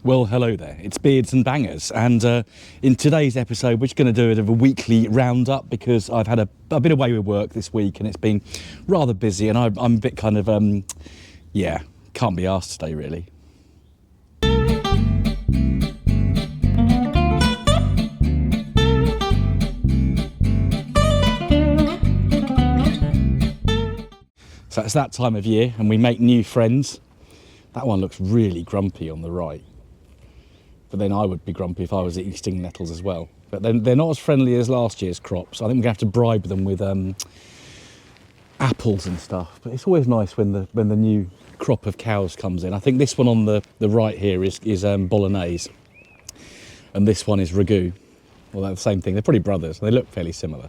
Well, hello there, it's Beards and Bangers, and in today's episode we're just going to do a bit of a weekly roundup because I've had I've been away with work this week and it's been rather busy, and I'm a bit kind of, yeah, can't be asked today really. So it's that time of year and we make new friends. That one looks really grumpy on the right. But then I would be grumpy if I was eating stinging nettles as well. But then they're not as friendly as last year's crops. I think we're going to have to bribe them with apples and stuff. But it's always nice when the new crop of cows comes in. I think this one on the right here is bolognese. And this one is ragu. Well, they're the same thing. They're probably brothers. They look fairly similar.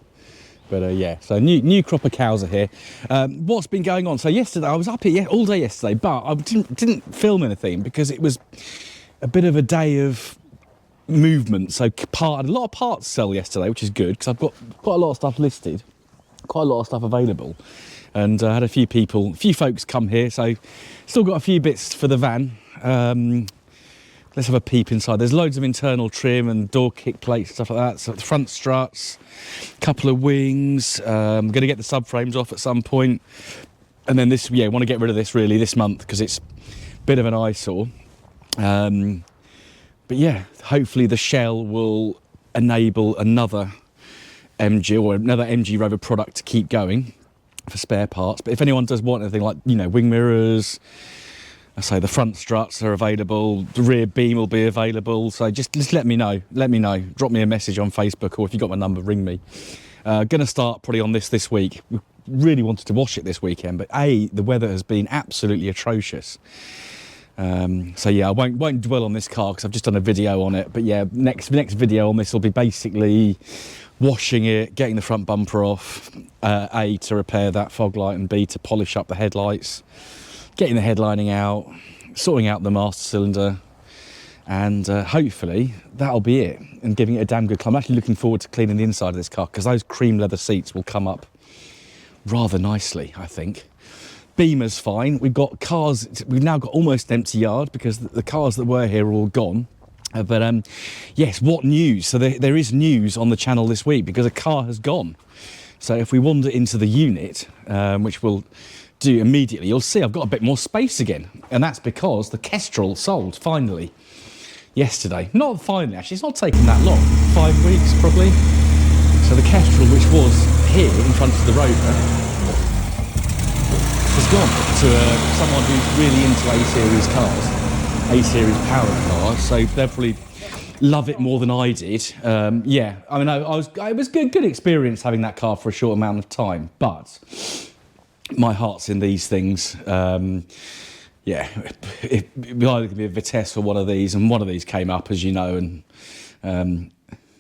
But yeah, so new crop of cows are here. What's been going on? So yesterday, I was up here all day yesterday, but I didn't film anything because it was a bit of a day of movement. So a lot of parts sell yesterday, which is good because I've got quite a lot of stuff listed, quite a lot of stuff available. And I had a few folks come here, so still got a few bits for the van. Let's have a peep inside. There's loads of internal trim and door kick plates, stuff like that. So the front struts, a couple of wings. I'm going to get the subframes off at some point. And then this, yeah, want to get rid of this really this month because it's a bit of an eyesore. But yeah, hopefully the shell will enable another MG Rover product to keep going for spare parts. But if anyone does want anything like, you know, wing mirrors, I say the front struts are available, the rear beam will be available. So just let me know. Drop me a message on Facebook, or if you got my number, ring me. Gonna start probably on this week. We really wanted to wash it this weekend, but the weather has been absolutely atrocious. So yeah, I won't dwell on this car because I've just done a video on it. But yeah, next video on this will be basically washing it, getting the front bumper off, A, to repair that fog light, and B, to polish up the headlights, getting the headlining out, sorting out the master cylinder, and hopefully that'll be it, and giving it a damn good clean. I'm actually looking forward to cleaning the inside of this car because those cream leather seats will come up rather nicely, I think. Beamer's fine. We've now got almost an empty yard because the cars that were here are all gone. But yes, what news? So there is news on the channel this week because a car has gone. So if we wander into the unit, which we'll do immediately, you'll see I've got a bit more space again. And that's because the Kestrel sold, finally, yesterday. Not finally, actually, it's not taken that long. 5 weeks, probably. So the Kestrel, which was here in front of the Rover, has gone to someone who's really into A-Series cars, A-Series powered cars, so they'll probably love it more than I did. Yeah, I mean, it was good experience having that car for a short amount of time, but my heart's in these things. Yeah, it either going to be a Vitesse or one of these, and one of these came up, as you know, and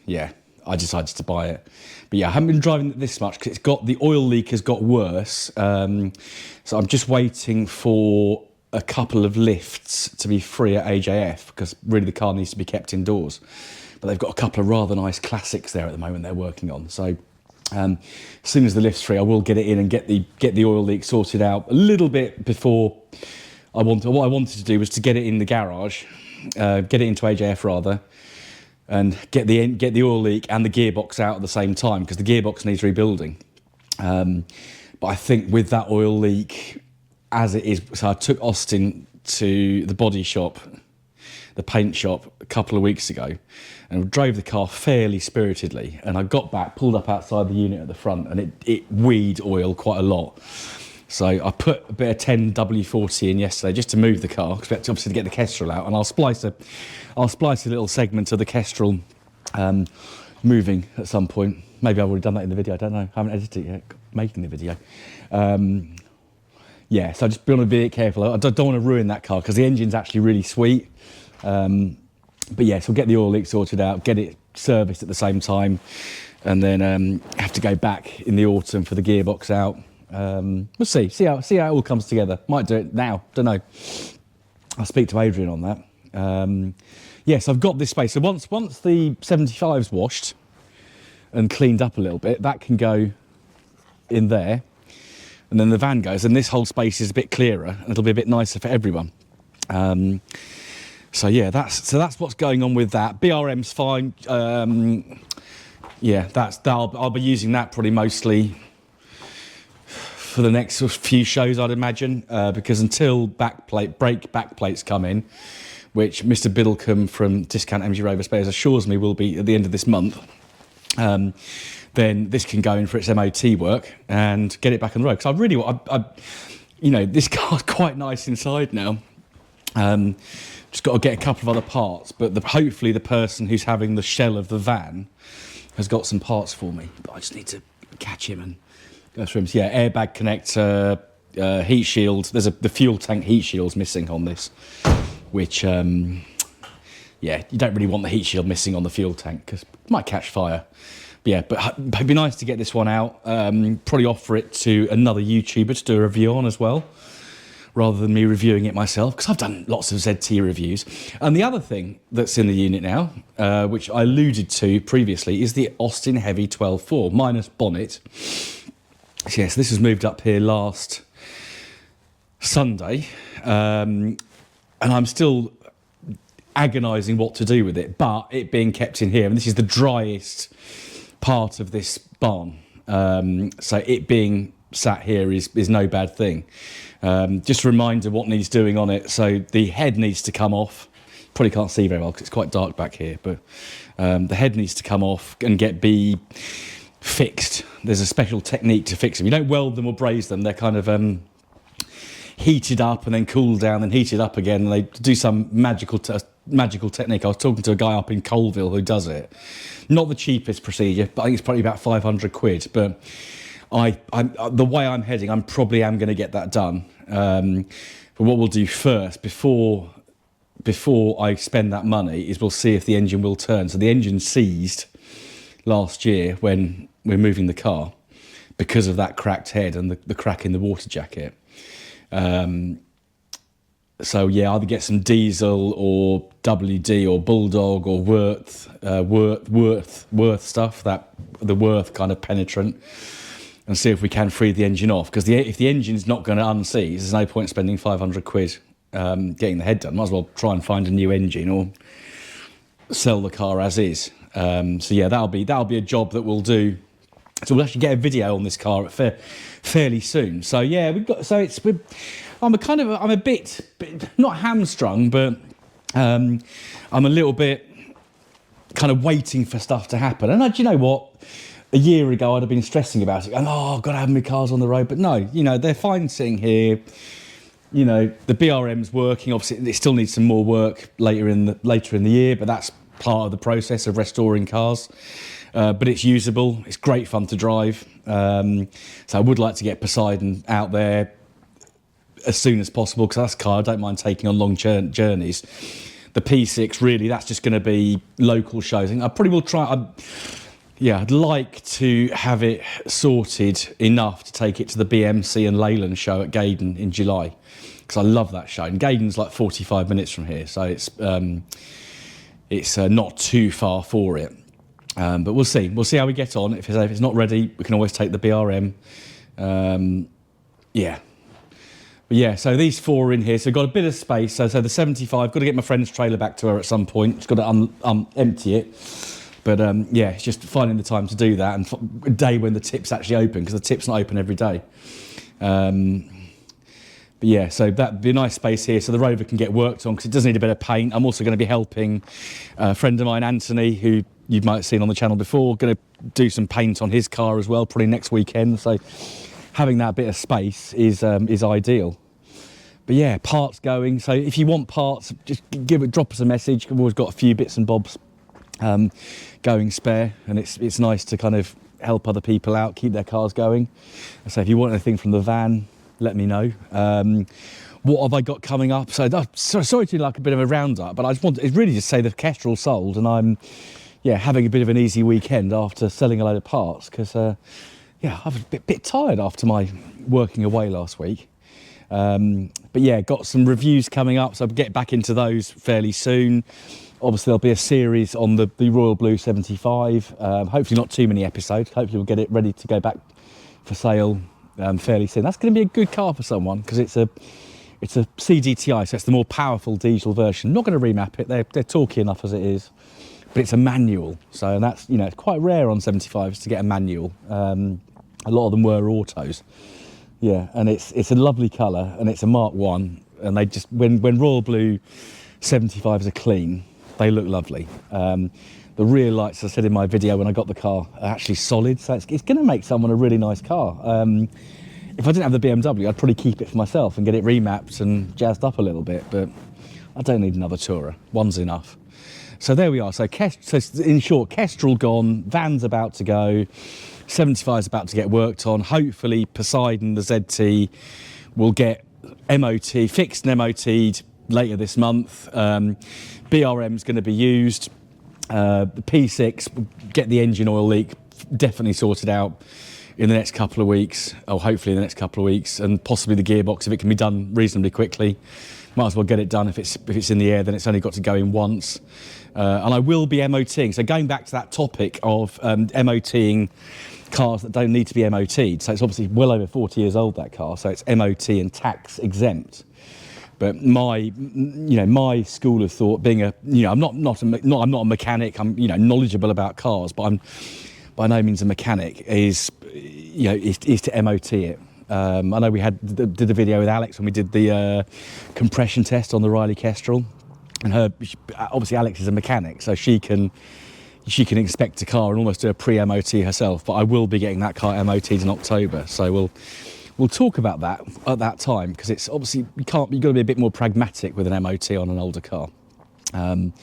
yeah, I decided to buy it. But yeah, I haven't been driving it this much because the oil leak has got worse. So I'm just waiting for a couple of lifts to be free at AJF because really the car needs to be kept indoors. But they've got a couple of rather nice classics there at the moment they're working on. So as soon as the lift's free, I will get it in and get the oil leak sorted out a little bit before what I wanted to do was to get it in the garage, get it into AJF rather, and get the oil leak and the gearbox out at the same time because the gearbox needs rebuilding. But I think with that oil leak as it is, so I took Austin to the body shop, the paint shop, a couple of weeks ago, and drove the car fairly spiritedly. And I got back, pulled up outside the unit at the front, and it weed oil quite a lot. So I put a bit of 10 W40 in yesterday just to move the car, because we had to obviously get the Kestrel out, and I'll splice a little segment of the Kestrel moving at some point. Maybe I've already done that in the video, I don't know. I haven't edited it yet, making the video. Yeah, so just want to be careful. I don't want to ruin that car because the engine's actually really sweet. But yeah, so we'll get the oil leak sorted out, get it serviced at the same time, and then have to go back in the autumn for the gearbox out. We'll see how it all comes together. Might do it now, don't know. I'll speak to Adrian on that. Yes, I've got this space. So once the 75's washed and cleaned up a little bit, that can go in there, and then the van goes, and this whole space is a bit clearer and it'll be a bit nicer for everyone. So yeah, that's what's going on with that. BRM's fine. Yeah, I'll be using that probably mostly for the next few shows, I'd imagine, because until brake backplates come in, which Mr. Biddlecombe from Discount MG Rover Spares assures me will be at the end of this month, then this can go in for its MOT work and get it back on the road. Because I really want, you know, this car's quite nice inside now. Just got to get a couple of other parts, but hopefully the person who's having the shell of the van has got some parts for me. But I just need to catch him and go through him. So yeah, airbag connector, heat shield. There's the fuel tank heat shield's missing on this, which yeah, you don't really want the heat shield missing on the fuel tank because it might catch fire. But yeah, but it'd be nice to get this one out. Probably offer it to another YouTuber to do a review on as well, rather than me reviewing it myself, because I've done lots of ZT reviews. And the other thing that's in the unit now, which I alluded to previously, is the Austin Heavy 12.4 minus bonnet. So yes, this was moved up here last Sunday, and I'm still agonising what to do with it, but it being kept in here, and this is the driest part of this barn, so it being sat here is no bad thing. Just a reminder what needs doing on it. So the head needs to come off. Probably can't see very well because it's quite dark back here, but the head needs to come off and be fixed. There's a special technique to fix them. You don't weld them or braze them. They're kind of heated up and then cooled down and heated up again. And they do some magical technique. I was talking to a guy up in Colville who does it. Not the cheapest procedure, but I think it's probably about 500 quid. But the way I'm heading, I probably am going to get that done. But what we'll do first, before I spend that money, is we'll see if the engine will turn. So the engine seized last year when we're moving the car because of that cracked head and the crack in the water jacket. So yeah, either get some diesel or WD or Bulldog or Worth stuff, the Worth kind of penetrant, and see if we can free the engine off. Because if the engine's not going to unseize, there's no point spending 500 quid getting the head done. Might as well try and find a new engine or sell the car as is. So yeah, that'll be a job that we'll do. So we'll actually get a video on this car fairly soon. So yeah, I'm a bit not hamstrung, but I'm a little bit kind of waiting for stuff to happen. And do you know what? A year ago, I'd have been stressing about it, going, "Oh, I've got to have my cars on the road." But no, you know, they're fine sitting here. You know, the BRM's working. Obviously, it still needs some more work later in the year, but that's part of the process of restoring cars. But it's usable. It's great fun to drive. So I would like to get Poseidon out there as soon as possible, because that's a car I don't mind taking on long journeys. The P6, really, that's just going to be local shows. I probably will try. I'd like to have it sorted enough to take it to the BMC and Leyland show at Gaydon in July, because I love that show. And Gaydon's like 45 minutes from here, so it's not too far for it. But we'll see. We'll see how we get on. If it's not ready, we can always take the BRM. Yeah. But yeah, so these four are in here. So we've got a bit of space. So the 75, got to get my friend's trailer back to her at some point. Just got to empty it. But yeah, it's just finding the time to do that, and a day when the tip's actually open, because the tip's not open every day. But yeah, so that'd be a nice space here so the Rover can get worked on, because it does need a bit of paint. I'm also going to be helping a friend of mine, Anthony, who you might have seen on the channel before, going to do some paint on his car as well, probably next weekend. So having that bit of space is ideal. But yeah, parts going. So if you want parts, just drop us a message. We've always got a few bits and bobs going spare, and it's nice to kind of help other people out, keep their cars going. So if you want anything from the van, let me know. What have I got coming up? So sorry to do like a bit of a roundup, but I just want to really just say the Kestrel sold, and I'm having a bit of an easy weekend after selling a load of parts, because I was a bit tired after my working away last week. But yeah, got some reviews coming up, so I'll get back into those fairly soon. Obviously there'll be a series on the Royal Blue 75. Hopefully not too many episodes. Hopefully we'll get it ready to go back for sale fairly soon. That's going to be a good car for someone, because it's It's a CDTI, so it's the more powerful diesel version. I'm not going to remap it, they're talky enough as it is, but it's a manual. So and that's, you know, it's quite rare on 75s to get a manual. A lot of them were autos. Yeah, and it's a lovely colour, and it's a Mark 1, and they just, when Royal Blue 75s are clean, they look lovely. The rear lights, as I said in my video when I got the car, are actually solid, so it's going to make someone a really nice car. If I didn't have the BMW, I'd probably keep it for myself and get it remapped and jazzed up a little bit, but I don't need another Tourer. One's enough. So there we are. So in short, Kestrel gone, van's about to go, 75 is about to get worked on. Hopefully Poseidon, the ZT, will get MOT, fixed and MOT'd later this month. BRM is going to be used. The P6 will get the engine oil leak definitely sorted out in the next couple of weeks, or hopefully in the next couple of weeks, and possibly the gearbox, if it can be done reasonably quickly. Might as well get it done. If it's in the air, then it's only got to go in once. And I will be MOTing. So going back to that topic of MOTing cars that don't need to be MOT'd. So it's obviously well over 40 years old, that car. So it's MOT and tax exempt. But my school of thought, being I'm not a mechanic. I'm knowledgeable about cars, but I'm by no means a mechanic. Is to MOT it. I know we did a video with Alex when we did the compression test on the Riley Kestrel, and obviously Alex is a mechanic, so she can inspect a car and almost do a pre-MOT herself. But I will be getting that car MOT'd in October, so we'll talk about that at that time, because it's obviously you've got to be a bit more pragmatic with an MOT on an older car. But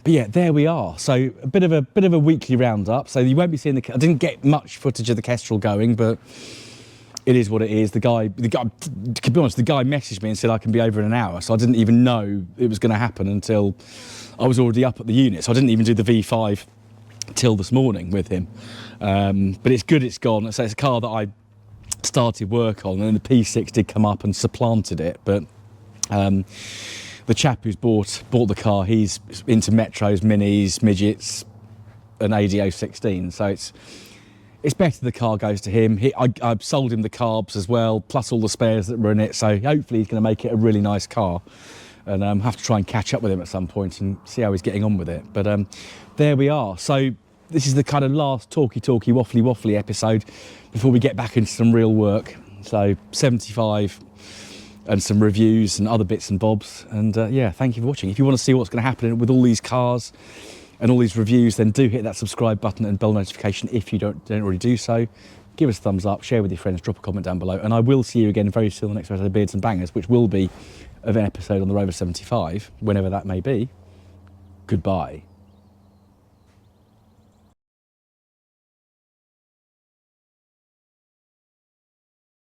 yeah, there we are. So a bit of a weekly roundup. So you won't be seeing I didn't get much footage of the Kestrel going, but it is what it is. The guy, to be honest, the guy messaged me and said I can be over in an hour. So I didn't even know it was going to happen until I was already up at the unit. So I didn't even do the V5 till this morning with him. But it's good it's gone. So it's a car that I started work on, and the P6 did come up and supplanted it. But the chap who's bought the car, he's into Metros, Minis, Midgets, and ADO 16. So it's better the car goes to him. I've sold him the carbs as well, plus all the spares that were in it. So hopefully he's going to make it a really nice car. And have to try and catch up with him at some point and see how he's getting on with it. But there we are. So this is the kind of last talky, waffly episode before we get back into some real work. So 75 and some reviews and other bits and bobs. And yeah, thank you for watching. If you want to see what's going to happen with all these cars and all these reviews, then do hit that subscribe button and bell notification if you don't already do so. Give us a thumbs up, share with your friends, drop a comment down below, and I will see you again very soon on the next episode of Beards and Bangers, which will be of an episode on the Rover 75, whenever that may be. Goodbye.